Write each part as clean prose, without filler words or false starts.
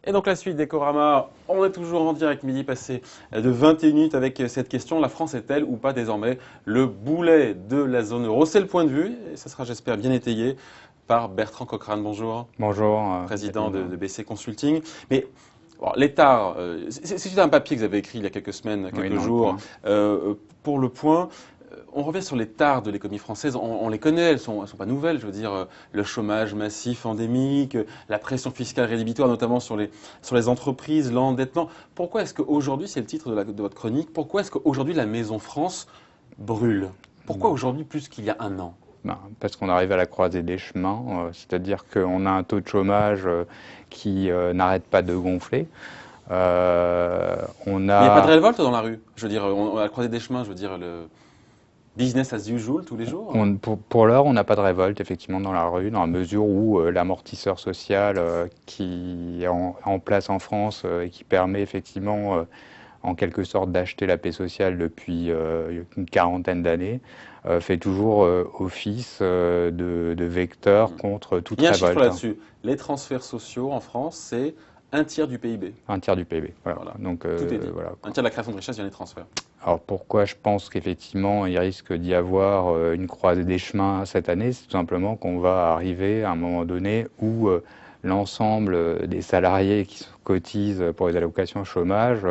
Et donc la suite d'Ecorama, on est toujours en direct midi passé de 21 minutes avec cette question. La France est-elle ou pas désormais le boulet de la zone euro? C'est le point de vue et ça sera j'espère bien étayé par Bertrand Cochrane. Bonjour, Bonjour, président David. de BC Consulting. Mais bon, l'État, c'est un papier que vous avez écrit il y a quelques semaines, Oui, quelques dans le jours, point. pour le point. On revient sur les tares de l'économie française, on les connaît, elles sont pas nouvelles, je veux dire, le chômage massif endémique, la pression fiscale rédhibitoire, notamment sur les entreprises, l'endettement. Pourquoi est-ce qu'aujourd'hui, c'est le titre de votre chronique, pourquoi est-ce qu'aujourd'hui la Maison France brûle? Pourquoi Ben, aujourd'hui plus qu'il y a un an? Parce qu'on arrive à la croisée des chemins, c'est-à-dire qu'on a un taux de chômage qui n'arrête pas de gonfler. On Mais il n'y a pas de a, révolte dans la rue. Je veux dire, à la croisée des chemins, je veux dire, le business as usual tous les jours. pour l'heure, on n'a pas de révolte effectivement dans la rue, dans la mesure où l'amortisseur social qui est en place en France et qui permet effectivement en quelque sorte d'acheter la paix sociale depuis une quarantaine d'années, fait toujours office de vecteur contre toute Il y a un chiffre révolte. là-dessus. Les transferts sociaux en France, c'est un tiers du PIB. Un tiers du PIB. Voilà. Voilà, Donc, tout est dit. voilà, Un quoi. tiers de la création de richesse vient des transferts. Alors pourquoi je pense qu'effectivement il risque d'y avoir une croisée des chemins cette année, c'est tout simplement qu'on va arriver à un moment donné où l'ensemble des salariés qui cotisent pour les allocations chômage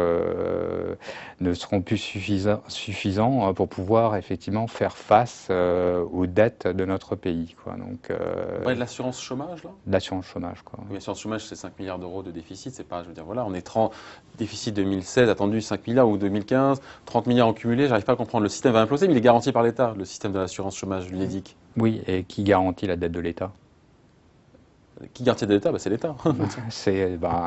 ne seront plus suffisants pour pouvoir effectivement faire face aux dettes de notre pays, quoi. Donc, Vous parlez de l'assurance chômage, là? l'assurance chômage, quoi. Oui, l'assurance chômage, c'est 5 milliards d'euros de déficit. C'est pas, je veux dire, voilà, on est 30, déficit 2016, attendu 5 milliards ou 2015, 30 milliards en cumulé. J'arrive pas à comprendre. Le système va imploser, mais il est garanti par l'État, le système de l'assurance chômage, l'UNEDIC. Oui, et qui garantit la dette de l'État? Qui garantit de l'État? C'est l'État.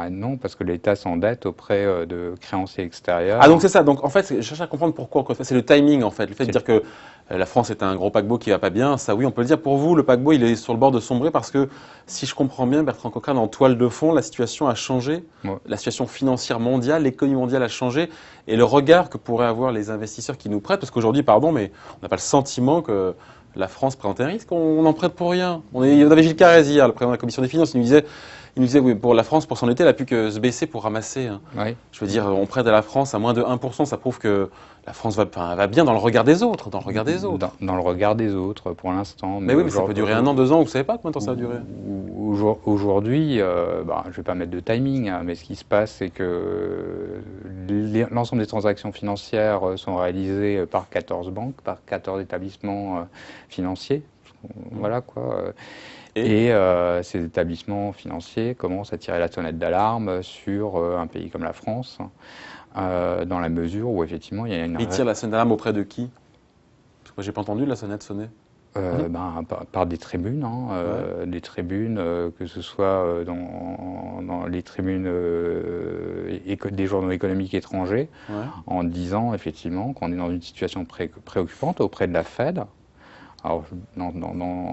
Non, parce que l'État s'endette auprès de créanciers Ah, donc extérieurs. c'est ça. Donc en fait, je cherche à comprendre pourquoi. Encore une fois, c'est le timing, en fait. Le fait de C'est- dire que la France est un gros paquebot qui va pas bien, ça oui, on peut le dire. Pour vous, le paquebot, il est sur le bord de sombrer parce que, si je comprends bien, Bertrand Cochrane, en toile de fond, la situation a changé. Ouais. La situation financière mondiale, l'économie mondiale a changé. Et le regard que pourraient avoir les investisseurs qui nous prêtent, parce qu'aujourd'hui, pardon, mais on n'a pas le sentiment que la France présente un risque. On n'en prête pour rien. On avait Gilles Carrez hier, le président de la Commission des finances, il nous disait, oui, pour la France, pour s'endetter, elle n'a plus que se baisser pour ramasser, hein. Ouais. Je veux dire, on prête à la France à moins de 1%, ça prouve que la France va bien dans le regard des autres, dans le regard des autres. Dans le regard des autres pour l'instant. Mais oui, mais ça peut durer un an, 2 ans, vous savez pas combien de temps ça va durer. Aujourd'hui, je ne vais pas mettre de timing, hein, mais ce qui se passe, c'est que l'ensemble des transactions financières sont réalisées par 14 banques, par 14 établissements financiers. Voilà quoi. Et Et ces établissements financiers commencent à tirer la sonnette d'alarme sur un pays comme la France, dans la mesure où effectivement il y a une il tire la sonnette d'alarme auprès de qui? Parce que moi, j'ai pas entendu la sonnette sonner. par des tribunes, hein, Ouais. des tribunes, que ce soit dans les tribunes des journaux économiques étrangers, Ouais. en disant effectivement qu'on est dans une situation préoccupante auprès de la Fed. Alors,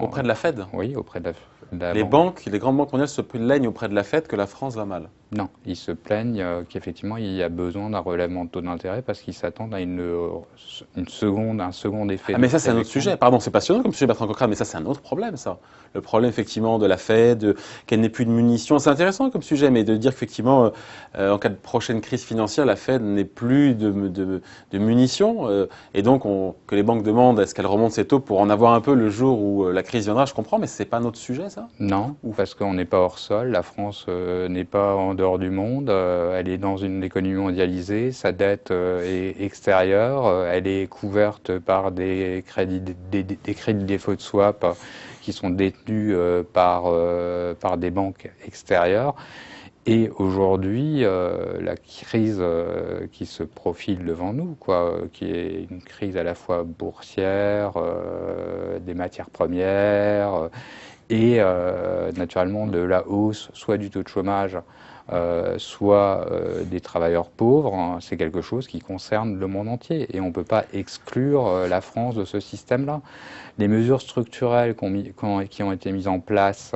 Auprès de la Fed. oui, auprès de la Les banque. banques, les grandes banques mondiales se plaignent auprès de la Fed que la France va mal. Non, ils se plaignent qu'effectivement il y a besoin d'un relèvement de taux d'intérêt parce qu'ils s'attendent à un second effet Ah, de mais ça, c'est un autre protection. sujet. Pardon, c'est passionnant comme sujet, Bertrand Cochrane, mais ça, c'est un autre problème, ça. Le problème, effectivement, de la Fed, qu'elle n'ait plus de munitions. C'est intéressant comme sujet, mais de dire qu'effectivement, en cas de prochaine crise financière, la Fed n'ait plus de munitions, et donc que les banques demandent à ce qu'elle remonte ses taux pour en avoir un peu le jour où la crise viendra, je comprends, mais c'est pas notre sujet, ça? Non, Ouf. parce qu'on n'est pas hors sol, la France n'est pas en dehors du monde, elle est dans une économie mondialisée, sa dette est extérieure, elle est couverte par des crédits, des crédits défaut de swap qui sont détenus par des banques extérieures. Et aujourd'hui, la crise qui se profile devant nous, quoi, qui est une crise à la fois boursière, des matières premières, et naturellement de la hausse soit du taux de chômage, soit des travailleurs pauvres, hein, c'est quelque chose qui concerne le monde entier et on ne peut pas exclure la France de ce système-là. Les mesures structurelles qui ont été mises en place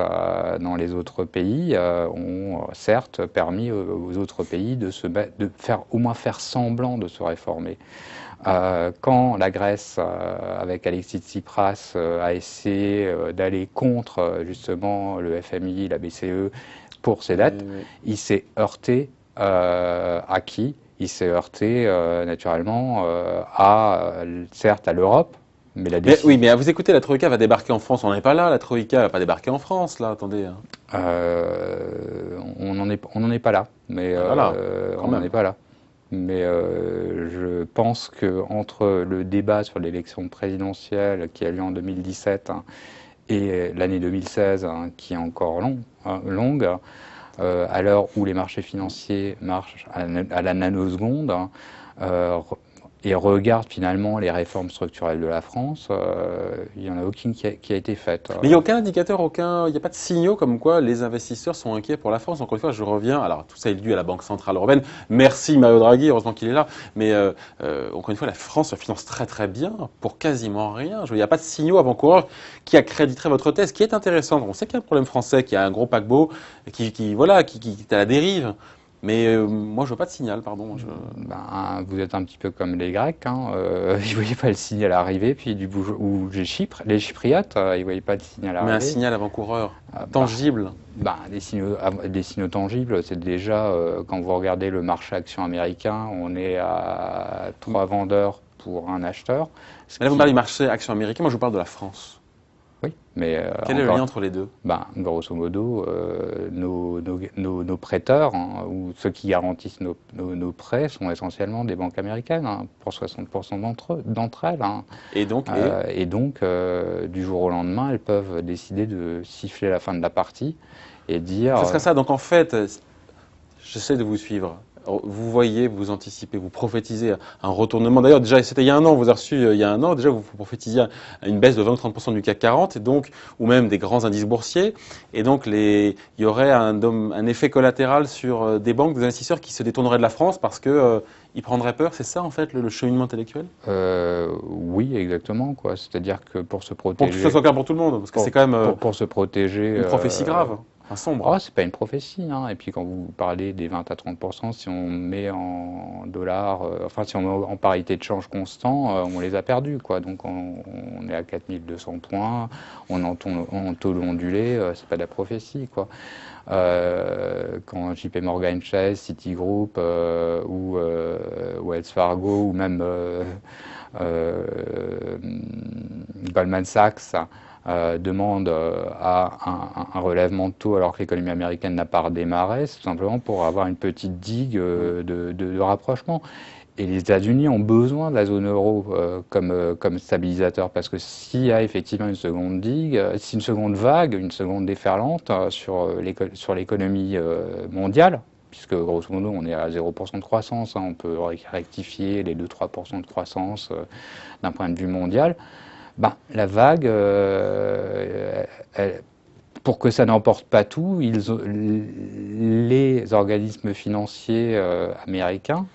dans les autres pays ont certes permis aux autres pays de faire, au moins faire semblant de se réformer. Quand la Grèce, avec Alexis Tsipras, a essayé d'aller contre justement le FMI, la BCE, pour ses dettes, il s'est heurté à qui? Il s'est heurté naturellement certes à l'Europe, mais la décision... Oui, mais vous écoutez, la Troïka va débarquer en France, on n'est pas là, la Troïka va pas débarquer en France, là, attendez. On n'en est pas là, mais Voilà, quand on n'en même. est pas là. Mais je pense que entre le débat sur l'élection présidentielle qui a lieu en 2017 et l'année 2016, qui est encore longue, à l'heure où les marchés financiers marchent à la nanoseconde, et regarde finalement les réformes structurelles de la France, il n'y en a aucune qui a été faite. Mais il n'y a aucun indicateur, il n'y a pas de signaux comme quoi les investisseurs sont inquiets pour la France. Encore une fois, je reviens, alors tout ça est dû à la Banque Centrale Européenne. Merci Mario Draghi, heureusement qu'il est là. Mais encore une fois, la France se finance très très bien pour quasiment rien. Il n'y a pas de signaux avant-coureurs qui accréditeraient votre thèse, qui est intéressante. On sait qu'il y a un problème français, qu'il y a un gros paquebot qui est à la dérive. Mais moi, je veux pas de signal, pardon. Ben, vous êtes un petit peu comme les Grecs, hein. Ils ne voyaient pas le signal arriver, puis ou les Chypriotes, ils ne voyaient pas le signal arriver. Mais un signal avant-coureur, tangible. Des signaux tangibles, c'est déjà, quand vous regardez le marché action américain, on est à 3 vendeurs pour un acheteur. Mais là, vous me parlez du marché action américain, moi je vous parle de la France. Oui, mais quel est le lien entre les deux? Grosso modo, nos prêteurs, ou ceux qui garantissent nos prêts, sont essentiellement des banques américaines, pour 60% d'entre elles. Et donc, du jour au lendemain, elles peuvent décider de siffler la fin de la partie et dire... Ça serait ça. Donc en fait, j'essaie de vous suivre. Vous voyez, vous anticipez, vous prophétisez un retournement. D'ailleurs, déjà, c'était il y a un an, on vous a reçu il y a un an, déjà, vous prophétisiez une baisse de 20 ou 30% du CAC 40, et donc, ou même des grands indices boursiers. Et donc, il y aurait un effet collatéral sur des banques, des investisseurs qui se détourneraient de la France parce que ils prendraient peur. C'est ça, en fait, le cheminement intellectuel? Oui, exactement, quoi. C'est-à-dire que pour se protéger... Pour que ce soit clair pour tout le monde, parce que c'est quand même pour se protéger... une prophétie grave. Sombre. C'est pas une prophétie, Et puis quand vous parlez des 20 à 30%, si on met en dollars, si on met en parité de change constant, on les a perdus, quoi. Donc on est à 4200 points, on est en taux ondulé, c'est pas de la prophétie, quoi. Quand JP Morgan Chase, Citigroup ou Wells Fargo ou même Goldman Sachs demande à un relèvement de taux alors que l'économie américaine n'a pas redémarré, c'est tout simplement pour avoir une petite digue de rapprochement. Et les États-Unis ont besoin de la zone euro comme stabilisateur, parce que s'il y a effectivement une seconde digue, si une seconde vague, une seconde déferlante sur l'économie mondiale, puisque grosso modo on est à 0% de croissance, on peut rectifier les 2-3% de croissance d'un point de vue mondial, la vague, pour que ça n'emporte pas tout, les organismes financiers américains,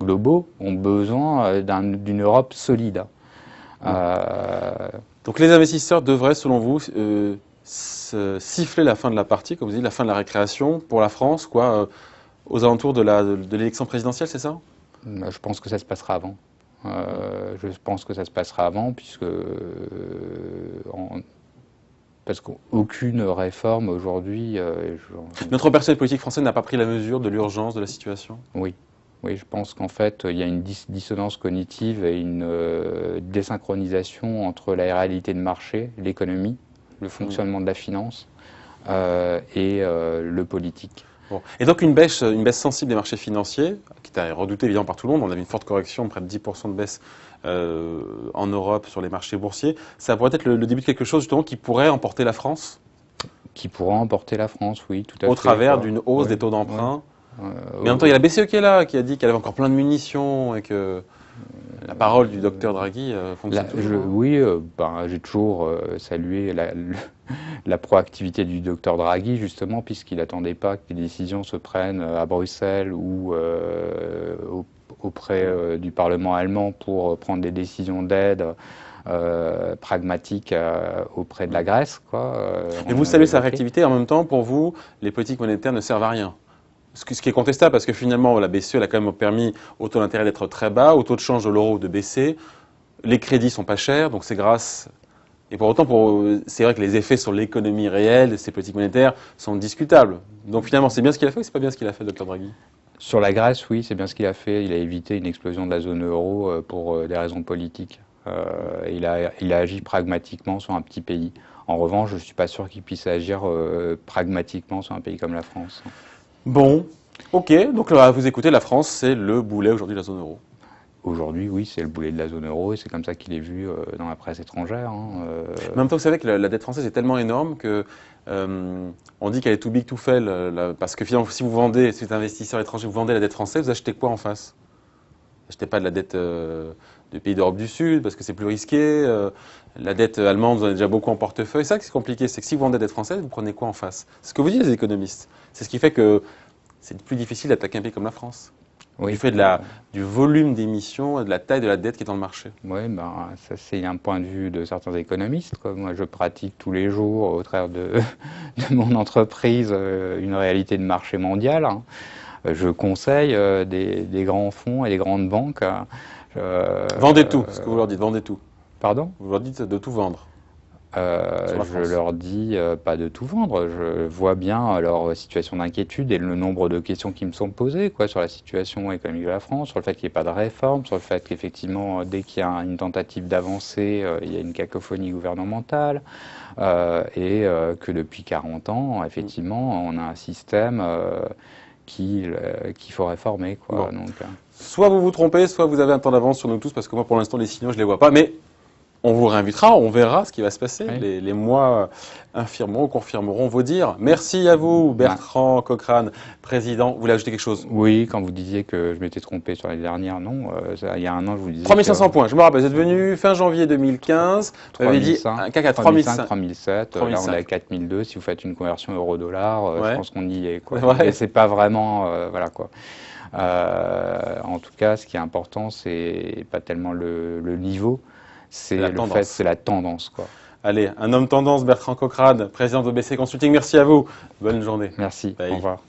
globaux, ont besoin d'une Europe solide. Donc les investisseurs devraient, selon vous, siffler la fin de la partie, comme vous dites, la fin de la récréation pour la France, aux alentours de l'élection présidentielle, c'est ça? Je pense que ça se passera avant. Parce qu'aucune réforme aujourd'hui... Notre personnel politique français n'a pas pris la mesure de l'urgence de la situation? Oui, je pense qu'en fait, il y a une dissonance cognitive et une désynchronisation entre la réalité de marché, l'économie, le fonctionnement de la finance et le politique. Bon. Et donc une baisse sensible des marchés financiers, qui était redoutée évidemment par tout le monde, on avait une forte correction, près de 10% de baisse en Europe sur les marchés boursiers, ça pourrait être le début de quelque chose justement qui pourrait emporter la France? Qui pourrait emporter la France, oui, tout à fait. Au travers d'une hausse des taux d'emprunt. Mais en même temps, il y a la BCE qui est là, qui a dit qu'elle avait encore plein de munitions et que la parole du docteur Draghi fonctionne toujours. Oui, j'ai toujours salué la proactivité du docteur Draghi, justement, puisqu'il n'attendait pas que les décisions se prennent à Bruxelles ou auprès du Parlement allemand pour prendre des décisions d'aide pragmatiques auprès de la Grèce, Et vous saluez sa réactivité, en même temps, pour vous, les politiques monétaires ne servent à rien? Ce qui est contestable, parce que finalement, la BCE a quand même permis au taux d'intérêt d'être très bas, au taux de change de l'euro de baisser, les crédits sont pas chers, donc c'est grâce Et pour autant, c'est vrai que les effets sur l'économie réelle de ces politiques monétaires sont discutables. Donc finalement, c'est bien ce qu'il a fait ou c'est pas bien ce qu'il a fait, Dr Draghi? Sur la Grèce, oui, c'est bien ce qu'il a fait. Il a évité une explosion de la zone euro pour des raisons politiques. Il a agi pragmatiquement sur un petit pays. En revanche, je ne suis pas sûr qu'il puisse agir pragmatiquement sur un pays comme la France. Bon, ok. Donc là, vous écoutez, la France, c'est le boulet aujourd'hui de la zone euro. Aujourd'hui, oui, c'est le boulet de la zone euro et c'est comme ça qu'il est vu dans la presse étrangère. Mais en même temps, vous savez que la dette française est tellement énorme que on dit qu'elle est too big to fail. Parce que finalement, si vous vendez, si vous êtes investisseur étranger, vous vendez la dette française, vous achetez quoi en face? Vous achetez pas de la dette des pays d'Europe du Sud parce que c'est plus risqué. La dette allemande, vous en avez déjà beaucoup en portefeuille. C'est ça qui est compliqué, c'est que si vous vendez la dette française, vous prenez quoi en face? C'est ce que vous disent les économistes. C'est ce qui fait que c'est plus difficile d'attaquer un pays comme la France. Oui. Du fait du volume d'émissions et de la taille de la dette qui est dans le marché. Oui, ben, ça c'est un point de vue de certains économistes, quoi. Moi, je pratique tous les jours, au travers de mon entreprise, une réalité de marché mondial, hein. Je conseille des grands fonds et des grandes banques. Vendez tout, ce que vous leur dites, vendez tout. Pardon? Vous leur dites de tout vendre. Je leur dis pas de tout vendre. Je vois bien leur situation d'inquiétude et le nombre de questions qui me sont posées, quoi, sur la situation économique de la France, sur le fait qu'il n'y ait pas de réforme, sur le fait qu'effectivement, dès qu'il y a une tentative d'avancée, il y a une cacophonie gouvernementale, et que depuis 40 ans, effectivement, on a un système qu'il faut réformer, quoi. Bon. Donc, soit vous vous trompez, soit vous avez un temps d'avance sur nous tous, parce que moi, pour l'instant, les signaux, je ne les vois pas. Mais on vous réinvitera, on verra ce qui va se passer. Oui. Les mois infirmeront, confirmeront vos dires. Merci à vous, Bertrand Cochrane, président. Vous voulez ajouter quelque chose? Oui, quand vous disiez que je m'étais trompé sur l'année dernière, non. Il y a un an, je vous disais 3500 points, je me rappelle, vous êtes venu fin janvier 2015, vous avez dit un CAC à 3005, 3007, 3005. là on est à 4002, si vous faites une conversion euro-dollar, Ouais. je pense qu'on y est, quoi. Ouais. Et c'est pas vraiment, voilà, quoi. En tout cas, ce qui est important, c'est pas tellement le niveau, c'est la le tendance. fait, c'est la tendance, quoi. Allez, un homme tendance, Bertrand Cochrane, président d'OBC Consulting, merci à vous. Bonne journée. Merci, Bye. au revoir.